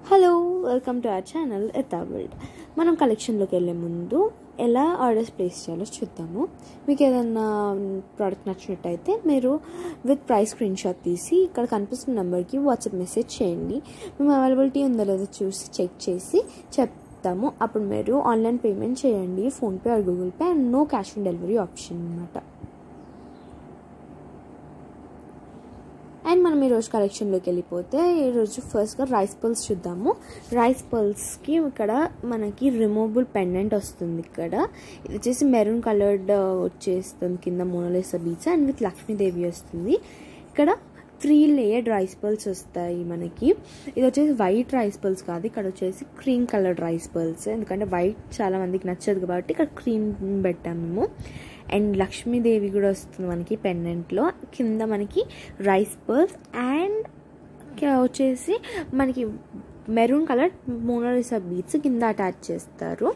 Hello, welcome to our channel ఎతా world. మనం కలెక్షన్లోకి వెళ్ళే ముందు ఎలా ఆర్డర్స్ ప్లేస్ చేయాలో చూద్దాము. మీకు ఏదైనా ప్రోడక్ట్ నచ్చినట్టయితే మీరు విత్ ప్రైస్ స్క్రీన్ షాట్ తీసి ఇక్కడ కనిపిస్తున్న నెంబర్కి వాట్సాప్ మెసేజ్ చేయండి. మేము అవైలబిలిటీ ఉందో లేదో చూసి చెక్ చేసి చెప్తాము. అప్పుడు మీరు ఆన్లైన్ పేమెంట్ చేయండి, PhonePe or Google pay, and no cash on delivery option అన్నమాట. అండ్ మనం ఈరోజు కలెక్షన్లోకి వెళ్ళిపోతే ఈరోజు ఫస్ట్గా రైస్ పర్ల్స్ చూద్దాము. రైస్ పర్ల్స్కి ఇక్కడ మనకి రిమూవబుల్ పెండెంట్ వస్తుంది. ఇక్కడ ఇది వచ్చేసి మెరూన్ కలర్డ్ వచ్చేస్తుంది, కింద Mona Lisa beads and with Lakshmidevi వస్తుంది. ఇక్కడ 3 లేయర్డ్ రైస్ పర్ల్స్ వస్తాయి మనకి. ఇది వచ్చేసి వైట్ రైస్ పర్ల్స్ కాదు, ఇక్కడ వచ్చేసి క్రీమ్ కలర్డ్ రైస్ పర్ల్స్. ఎందుకంటే వైట్ చాలా మందికి నచ్చదు కాబట్టి ఇక్కడ క్రీమ్ పెట్టాము మేము. అండ్ లక్ష్మీదేవి కూడా వస్తుంది మనకి పెండెంట్లో. కింద మనకి రైస్ పర్ల్స్ అండ్ వచ్చేసి మనకి మెరూన్ కలర్ మోనాలిసా బీడ్స్ కింద అటాచ్ చేస్తారు.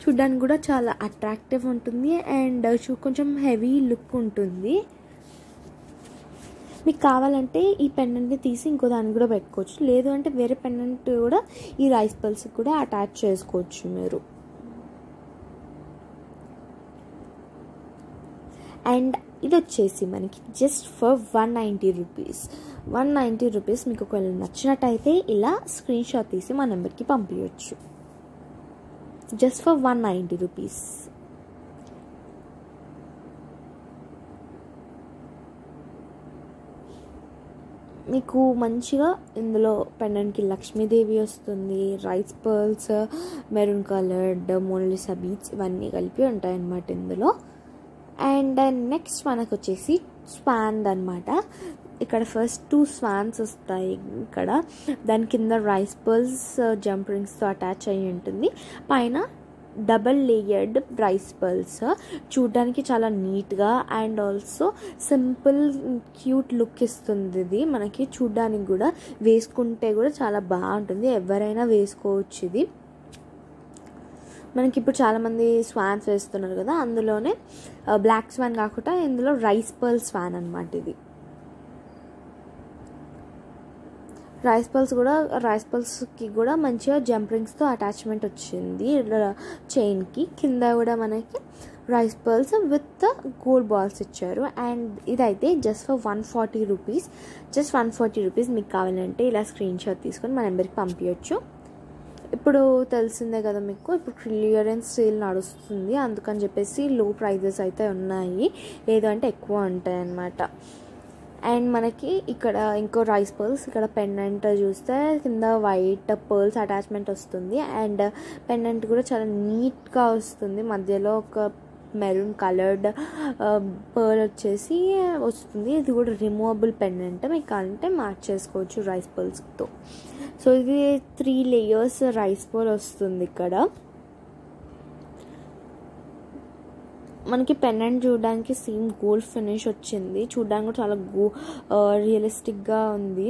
చూడ్డానికి కూడా చాలా అట్రాక్టివ్ ఉంటుంది అండ్ కొంచెం హెవీ లుక్ ఉంటుంది. మీకు కావాలంటే ఈ పెండెంట్ని తీసి ఇంకో దాన్ని కూడా పెట్టుకోవచ్చు, లేదు అంటే వేరే పెండెంట్ కూడా ఈ రైస్ పర్ల్స్కి కూడా అటాచ్ చేసుకోవచ్చు మీరు. అండ్ ఇది వచ్చేసి మనకి జస్ట్ ఫర్ 190 రూపీస్. 190 రూపీస్. మీకు ఒకవేళ నచ్చినట్టయితే ఇలా స్క్రీన్ షాట్ తీసి మా నెంబర్కి పంపించవచ్చు. Just for 190 rupees. మీకు మంచిగా ఇందులో పెండెంట్కి లక్ష్మీదేవి వస్తుంది, rice pearls, maroon coloured Mona Lisa beads ఇవన్నీ కలిపి ఉంటాయన్నమాట ఇందులో. అండ్ నెక్స్ట్ మనకు వచ్చేసి స్వాన్ అనమాట. ఇక్కడ ఫస్ట్ 2 స్వాన్స్ వస్తాయి. ఇక్కడ దాని కింద రైస్ పర్ల్స్ జంప్ రింగ్స్తో అటాచ్ అయ్యి ఉంటుంది. పైన డబల్ లేయర్డ్ రైస్ పర్ల్స్. చూడ్డానికి చాలా నీట్గా and also simple cute look ఇస్తుంది. ఇది మనకి చూడ్డానికి కూడా వేసుకుంటే కూడా చాలా బాగుంటుంది, ఎవరైనా వేసుకోవచ్చు. ఇది మనకి ఇప్పుడు చాలామంది స్వాన్స్ వేస్తున్నారు కదా, అందులోనే బ్లాక్ స్వాన్ కాకుండా ఇందులో రైస్ పర్ల్ స్వాన్ అనమాట. ఇది రైస్ పర్ల్స్కి కూడా మంచిగా జంప్ రింగ్స్తో అటాచ్మెంట్ వచ్చింది చైన్కి. కింద కూడా మనకి rice pearls with gold balls ఇచ్చారు. అండ్ ఇదైతే just for 140 rupees. Just 140 rupees. మీకు కావాలంటే ఇలా స్క్రీన్ షాట్ తీసుకొని మన నెంబర్కి పంపించవచ్చు. ఇప్పుడు తెలిసిందే కదా మీకు, ఇప్పుడు క్లియరెన్స్ సేల్ నడుస్తుంది, అందుకని చెప్పేసి లో ప్రైజెస్ అయితే ఉన్నాయి, లేదంటే ఎక్కువ ఉంటాయి అన్నమాట. అండ్ మనకి ఇక్కడ ఇంకో రైస్ పర్ల్స్, ఇక్కడ పెండెంట్ చూస్తే కింద వైట్ పర్ల్స్ అటాచ్మెంట్ వస్తుంది. అండ్ పెండెంట్ కూడా చాలా నీట్గా వస్తుంది. మధ్యలో ఒక మెరూన్ కలర్డ్ పర్ల్ వచ్చేసి వస్తుంది. ఇది కూడా రిమూవబుల్ పెండెంట్, మీకు కావాలంటే మార్చేసుకోవచ్చు రైస్ పర్ల్స్తో. సో ఇది 3 లేయర్స్ రైస్ పర్ల్ వస్తుంది. ఇక్కడ మనకి పెండెంట్ చూడడానికి సేమ్ గోల్డ్ ఫినిష్ వచ్చింది. చూడడానికి కూడా చాలా రియలిస్టిక్గా ఉంది.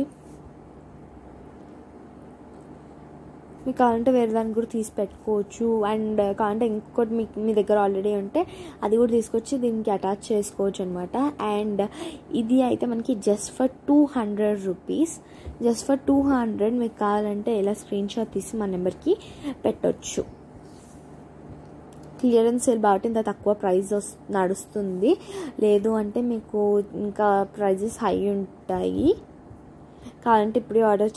మీకు కావాలంటే వేరే దానికి కూడా తీసి పెట్టుకోవచ్చు. అండ్ కావాలంటే ఇంకోటి మీ దగ్గర ఆల్రెడీ ఉంటే అది కూడా తీసుకొచ్చి దీనికి అటాచ్ చేసుకోవచ్చు అనమాట. అండ్ ఇది అయితే మనకి just for 200 rupees. Just for 200. మీకు కావాలంటే ఇలా స్క్రీన్ షాట్ తీసి మా నెంబర్కి పెట్టవచ్చు. క్లియరెన్స్ సేల్ కాబట్టి ఇంత తక్కువ ప్రైస్ నడుస్తుంది, లేదు అంటే మీకు ఇంకా ప్రైజెస్ హై ఉంటాయి. కావాలంటే ఇప్పుడు ఆర్డర్